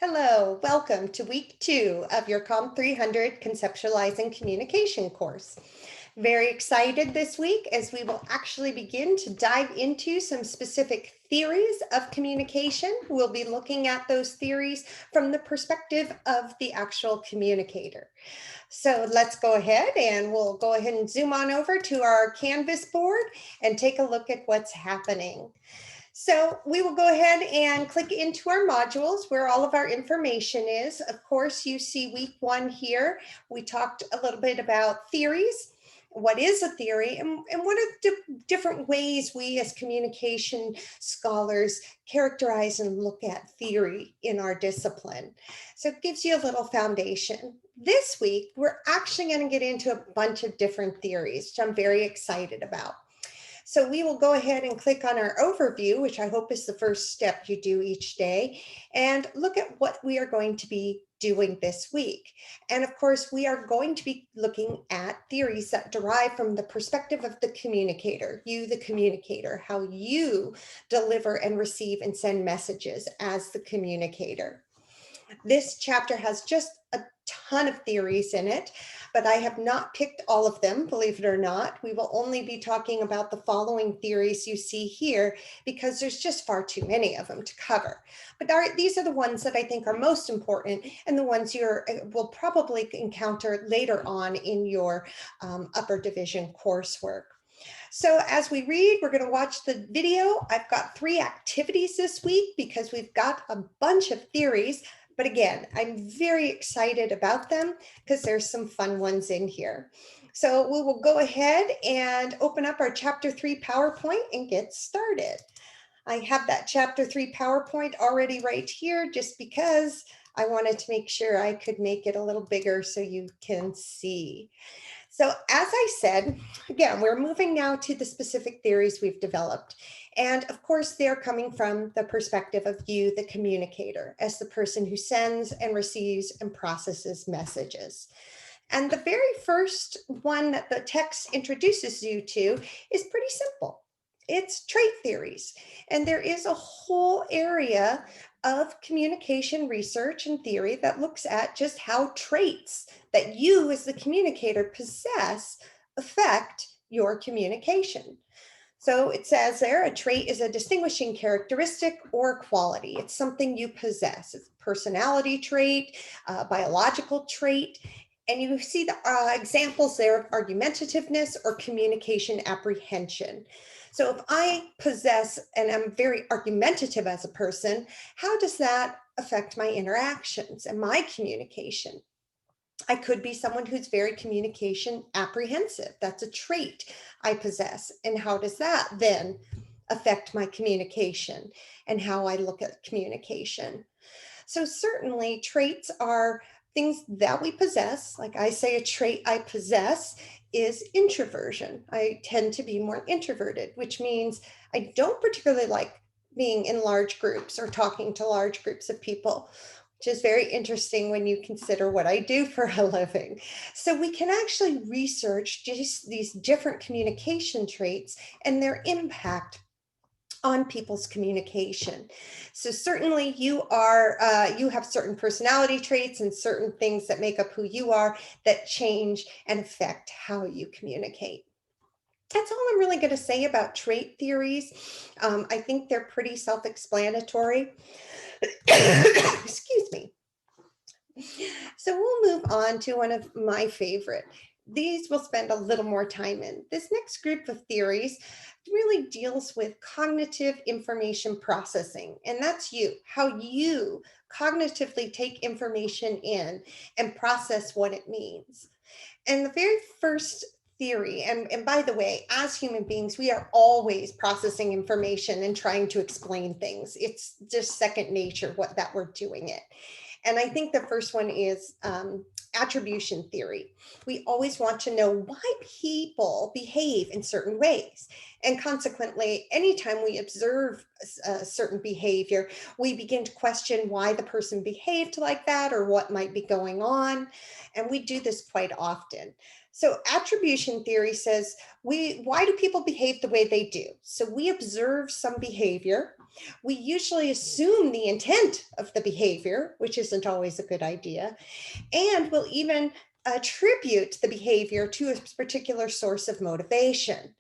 Hello, welcome to week 2 of your COMM 300 Conceptualizing Communication course. Very excited this week as we will actually begin to dive into some specific theories of communication. We'll be looking at those theories from the perspective of the actual communicator. So let's go ahead and we'll go ahead and zoom on over to our Canvas board and take a look at what's happening. So we will go ahead and click into our modules where all of our information is. Of course, you see week 1 here. We talked a little bit about theories. What is a theory and what are the different ways we as communication scholars characterize and look at theory in our discipline. So it gives you a little foundation. This week, we're actually going to get into a bunch of different theories, which I'm very excited about. So we will go ahead and click on our overview, which I hope is the first step you do each day, and look at what we are going to be doing this week. And of course, we are going to be looking at theories that derive from the perspective of the communicator, you, the communicator, how you deliver and receive and send messages as the communicator. This chapter has just a ton of theories in it, but I have not picked all of them, believe it or not. We will only be talking about the following theories you see here because there's just far too many of them to cover. But these are the ones that I think are most important and the ones you will probably encounter later on in your upper division coursework. So as we read, we're going to watch the video. I've got 3 activities this week because we've got a bunch of theories. But again, I'm very excited about them because there's some fun ones in here. So we will go ahead and open up our chapter 3 PowerPoint and get started. I have that chapter 3 PowerPoint already right here just because I wanted to make sure I could make it a little bigger so you can see. So as I said, again, we're moving now to the specific theories we've developed. And of course, they're coming from the perspective of you, the communicator, as the person who sends and receives and processes messages. And the very first one that the text introduces you to is pretty simple. It's trait theories. And there is a whole area of communication research and theory that looks at just how traits that you as the communicator possess affect your communication. So it says there, a trait is a distinguishing characteristic or quality. It's something you possess. It's a personality trait, a biological trait. And you see the examples there of argumentativeness or communication apprehension. So if I possess and I'm very argumentative as a person, how does that affect my interactions and my communication? I could be someone who's very communication apprehensive. That's a trait I possess. And how does that then affect my communication and how I look at communication? So certainly traits are things that we possess. Like I say, a trait I possess is introversion. I tend to be more introverted, which means I don't particularly like being in large groups or talking to large groups of people, which is very interesting when you consider what I do for a living. So we can actually research just these different communication traits and their impact on people's communication. So certainly you have certain personality traits and certain things that make up who you are that change and affect how you communicate. That's all I'm really going to say about trait theories. I think they're pretty self-explanatory. Excuse me. So we'll move on to one of my favorite. These we'll spend a little more time in. This next group of theories really deals with cognitive information processing, and that's you, how you cognitively take information in and process what it means. And the very first theory, and by the way, as human beings, we are always processing information and trying to explain things. It's just second nature that we're doing it. And I think the first one is attribution theory. We always want to know why people behave in certain ways. And consequently, anytime we observe a certain behavior, we begin to question why the person behaved like that or what might be going on. And we do this quite often. So attribution theory says why do people behave the way they do? So we observe some behavior. We usually assume the intent of the behavior, which isn't always a good idea. And we'll even attribute the behavior to a particular source of motivation.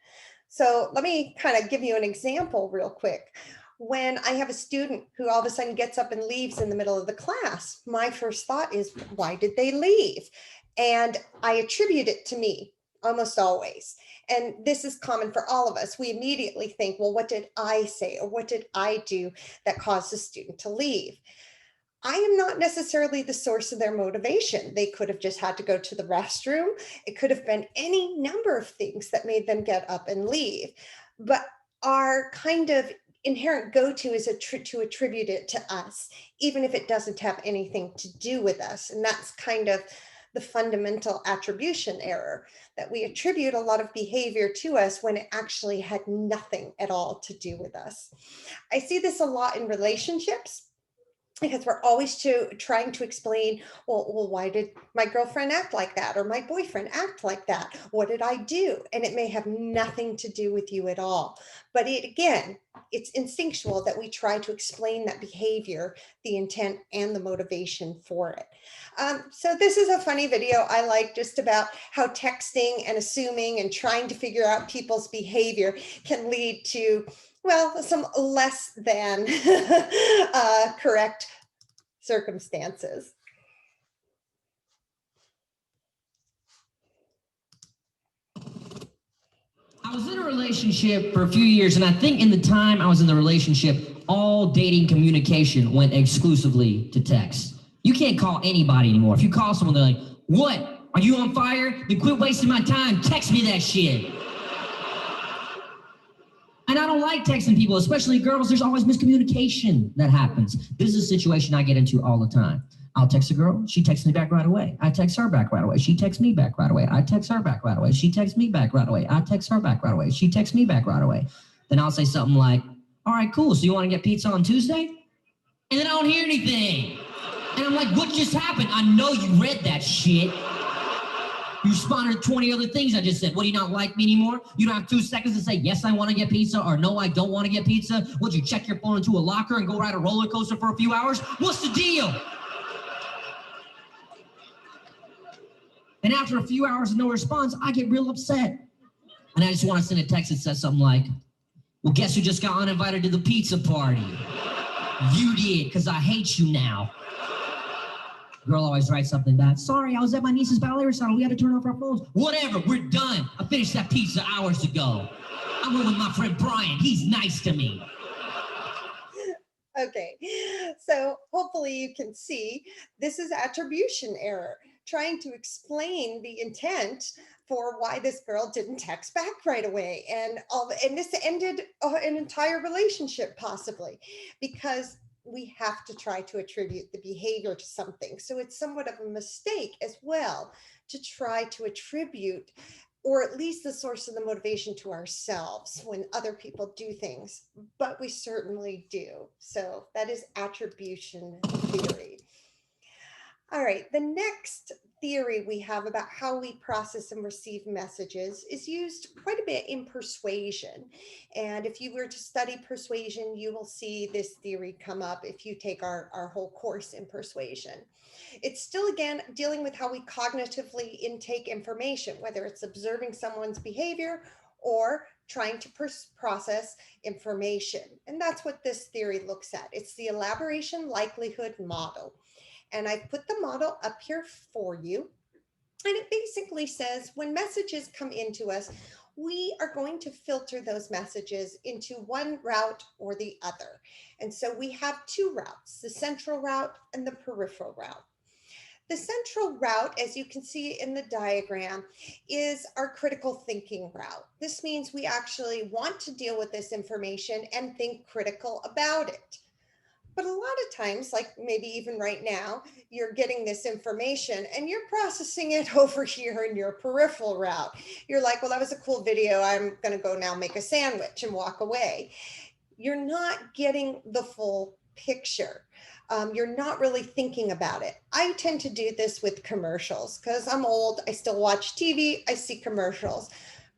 So let me kind of give you an example real quick. When I have a student who all of a sudden gets up and leaves in the middle of the class, my first thought is, why did they leave? And I attribute it to me almost always. And this is common for all of us. We immediately think, well, what did I say or what did I do that caused the student to leave? I am not necessarily the source of their motivation. They could have just had to go to the restroom. It could have been any number of things that made them get up and leave. But our kind of inherent go-to is to attribute it to us, even if it doesn't have anything to do with us. And that's kind of the fundamental attribution error, that we attribute a lot of behavior to us when it actually had nothing at all to do with us. I see this a lot in relationships, because we're always trying to explain, well, why did my girlfriend act like that? Or my boyfriend act like that? What did I do? And it may have nothing to do with you at all. But again, it's instinctual that we try to explain that behavior, the intent and the motivation for it. So this is a funny video I like, just about how texting and assuming and trying to figure out people's behavior can lead to, well, some less than correct circumstances. I was in a relationship for a few years, and I think in the time I was in the relationship, all dating communication went exclusively to text. You can't call anybody anymore. If you call someone, they're like, "What? Are you on fire? Then quit wasting my time. Text me that shit." And I don't like texting people, especially girls. There's always miscommunication that happens. This is a situation I get into all the time. I'll text a girl, she texts me back right away. I text her back right away. She texts me back right away. I text her back right away. She texts me back right away. I text her back right away. She texts me back right away. Then I'll say something like, "All right, cool. So you want to get pizza on Tuesday?" And then I don't hear anything. And I'm like, "What just happened?" "I know you read that shit. You responded to 20 other things I just said. What, do you not like me anymore? You don't have 2 seconds to say, yes, I want to get pizza, or no, I don't want to get pizza? Would you check your phone into a locker and go ride a roller coaster for a few hours? What's the deal?" And after a few hours of no response, I get real upset. And I just want to send a text that says something like, "Well, guess who just got uninvited to the pizza party? You did, because I hate you now." Girl always writes something back. "Sorry, I was at my niece's ballet recital. We had to turn off our phones." "Whatever, we're done. I finished that pizza hours ago. I went with my friend Brian. He's nice to me." Okay, so hopefully you can see this is attribution error, trying to explain the intent for why this girl didn't text back right away. And this ended an entire relationship possibly, because we have to try to attribute the behavior to something. So it's somewhat of a mistake as well to try to attribute, or at least the source of the motivation, to ourselves when other people do things, but we certainly do. So that is attribution theory. All right, the next theory we have about how we process and receive messages is used quite a bit in persuasion. And if you were to study persuasion, you will see this theory come up if you take our whole course in persuasion. It's still, again, dealing with how we cognitively intake information, whether it's observing someone's behavior or trying to process information. And that's what this theory looks at. It's the elaboration likelihood model. And I put the model up here for you. And it basically says when messages come into us, we are going to filter those messages into one route or the other. And so we have two routes, the central route and the peripheral route. The central route, as you can see in the diagram, is our critical thinking route. This means we actually want to deal with this information and think critical about it. But a lot of times, like maybe even right now, you're getting this information and you're processing it over here in your peripheral route. You're like, well, that was a cool video. I'm going to go now make a sandwich and walk away. You're not getting the full picture. You're not really thinking about it. I tend to do this with commercials because I'm old. I still watch TV. I see commercials.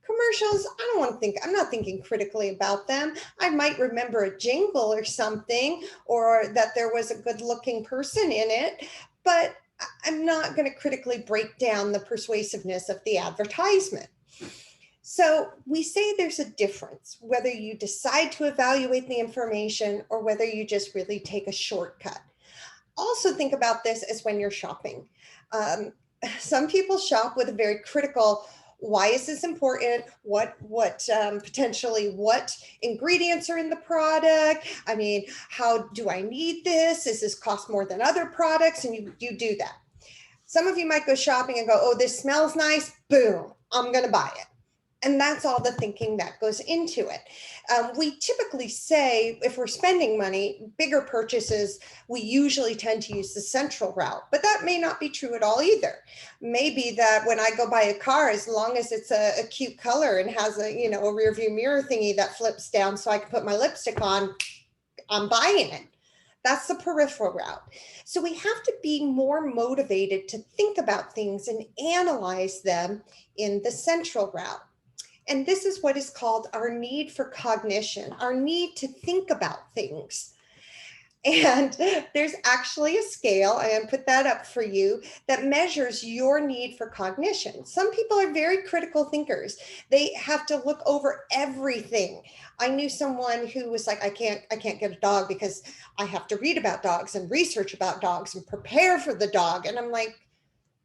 Commercials, I don't want to think, I'm not thinking critically about them. I might remember a jingle or something, or that there was a good looking person in it, but I'm not going to critically break down the persuasiveness of the advertisement. So we say there's a difference whether you decide to evaluate the information or whether you just really take a shortcut. Also think about this as when you're shopping. Um, some people shop with a very critical, why is this important? Potentially what ingredients are in the product? I mean, how do I need this? Is this cost more than other products? And you do that. Some of you might go shopping and go, oh, this smells nice. Boom, I'm going to buy it. And that's all the thinking that goes into it. We typically say if we're spending money, bigger purchases, we usually tend to use the central route, but that may not be true at all either. Maybe that when I go buy a car, as long as it's a cute color and has a rear view mirror thingy that flips down so I can put my lipstick on, I'm buying it. That's the peripheral route. So we have to be more motivated to think about things and analyze them in the central route. And this is what is called our need for cognition, our need to think about things. And there's actually a scale, I'm going to put that up for you, that measures your need for cognition. Some people are very critical thinkers. They have to look over everything. I knew someone who was like, I can't get a dog because I have to read about dogs and research about dogs and prepare for the dog. And I'm like,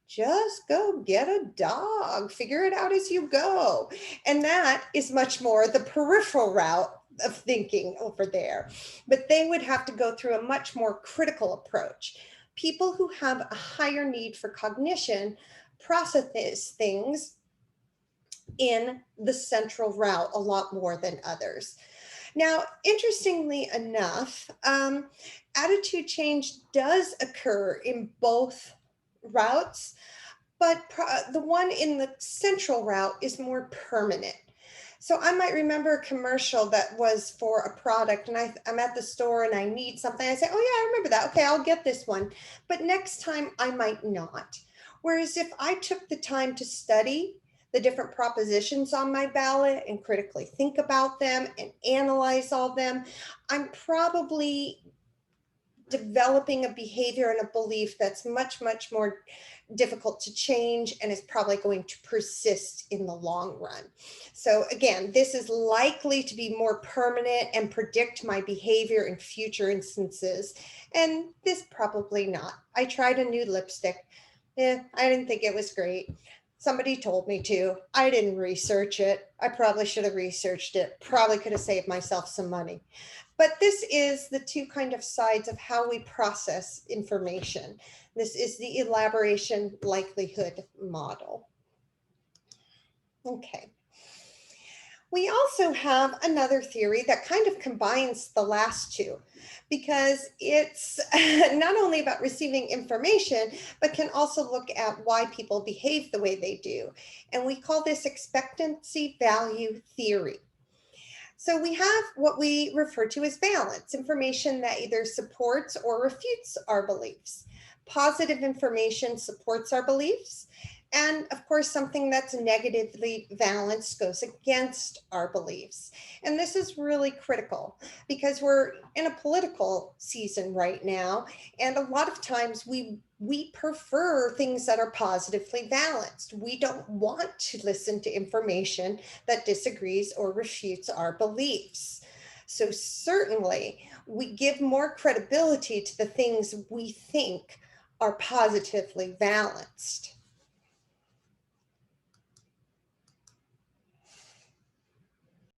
just go get a dog, figure it out as you go. And that is much more the peripheral route of thinking over there. But they would have to go through a much more critical approach. People who have a higher need for cognition process things in the central route a lot more than others. Now, interestingly enough, attitude change does occur in both routes, but the one in the central route is more permanent. So I might remember a commercial that was for a product, and I'm at the store and I need something. I say, oh yeah, I remember that. Okay, I'll get this one. But next time I might not. Whereas if I took the time to study the different propositions on my ballot and critically think about them and analyze all them, I'm probably developing a behavior and a belief that's much, much more difficult to change and is probably going to persist in the long run. So again, this is likely to be more permanent and predict my behavior in future instances. And this probably not. I tried a new lipstick. I didn't think it was great. Somebody told me to. I didn't research it. I probably should have researched it. Probably could have saved myself some money. But this is the two kind of sides of how we process information. This is the elaboration likelihood model. Okay. We also have another theory that kind of combines the last two, because it's not only about receiving information, but can also look at why people behave the way they do. And we call this expectancy value theory. So we have what we refer to as valence, information that either supports or refutes our beliefs. Positive information supports our beliefs. And of course, something that's negatively valenced goes against our beliefs. And this is really critical because we're in a political season right now. And a lot of times we prefer things that are positively balanced. We don't want to listen to information that disagrees or refutes our beliefs. So certainly we give more credibility to the things we think are positively balanced.